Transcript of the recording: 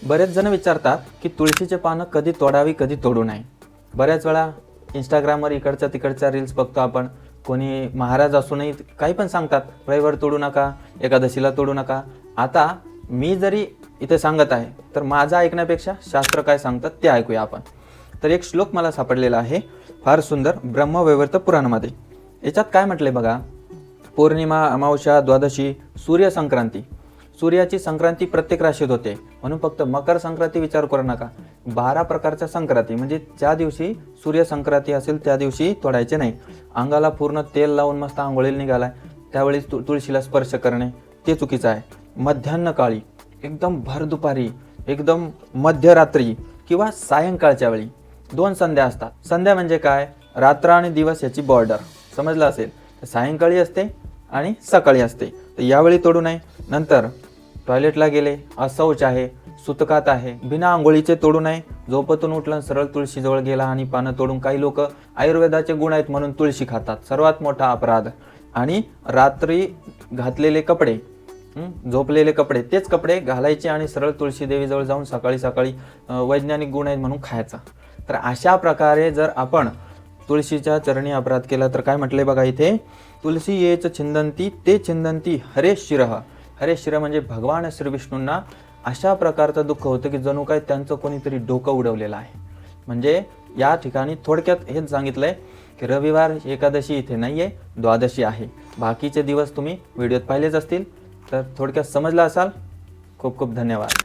बरेच जण विचारतात की तुळशीचे पानं कधी तोडावी कधी तोडू नये। बऱ्याच वेळा इंस्टाग्रामवर इकडच्या तिकडच्या रील्स बघतो आपण, कोणी महाराज असूनही काही पण सांगतात, रविवार तोडू नका, एकादशीला तोडू नका। आता मी जरी इथे सांगत आहे तर माझं ऐकण्यापेक्षा शास्त्र काय सांगतात ते ऐकूया आपण। तर एक श्लोक मला सापडलेला आहे फार सुंदर ब्रह्मवैवर्त पुराणामध्ये। याच्यात काय म्हटलंय बघा, पौर्णिमा, अमावस्या, द्वादशी, सूर्य संक्रांती। सूर्याची संक्रांती प्रत्येक राशीत होते, म्हणून फक्त मकर संक्रांती विचार करू नका। 12 प्रकारच्या संक्रांती, म्हणजे ज्या दिवशी सूर्य संक्रांती असेल त्या दिवशी तोडायचे नाही। अंगाला पूर्ण तेल लावून मस्त आंघोळीला निघालाय त्यावेळी तुळशीला स्पर्श करणे ते चुकीचं आहे। मध्यान्ह काळी, एकदम भर दुपारी, एकदम मध्यरात्री किंवा सायंकाळच्या वेळी 2 संध्या असतात। संध्या म्हणजे काय, रात्र आणि दिवस याची बॉर्डर समजलं असेल। सायंकाळी असते आणि सकाळी असते, तर यावेळी तोडू नये। नंतर टॉयलेटला गेले, अशौच आहे, सुतकात आहे, बिना आंघोळीचे तोडू नये। झोपेतून उठलं सरळ तुळशीजवळ गेला आणि पानं तोडून, काही लोक आयुर्वेदाचे गुण आहेत म्हणून तुळशी खातात, सर्वात मोठा अपराध। आणि रात्री घातलेले कपडे, झोपलेले कपडे, तेच कपडे घालायचे आणि सरळ तुळशी देवीजवळ जाऊन सकाळी सकाळी वैज्ञानिक गुण आहेत म्हणून खायचा। तर अशा प्रकारे जर आपण तुळशीच्या चरणी अपराध केला तर काय म्हटले बघा इथे, तुलसी येच छिंदंती ते छिंदंती हरे शिरः। हरे शिर म्हणजे भगवान श्री विष्णूंना अशा प्रकारचं दुःख होतं की जणू काय त्यांचं कोणीतरी डोकं उडवलेलं आहे। म्हणजे या ठिकाणी थोडक्यात हेच सांगितलंय की रविवार एकादशी इथे नाहीये, द्वादशी आहे। बाकीचे दिवस तुम्ही व्हिडिओत पाहिलेच असतील, तर थोडक्यात समजला असाल। खूप खूप धन्यवाद।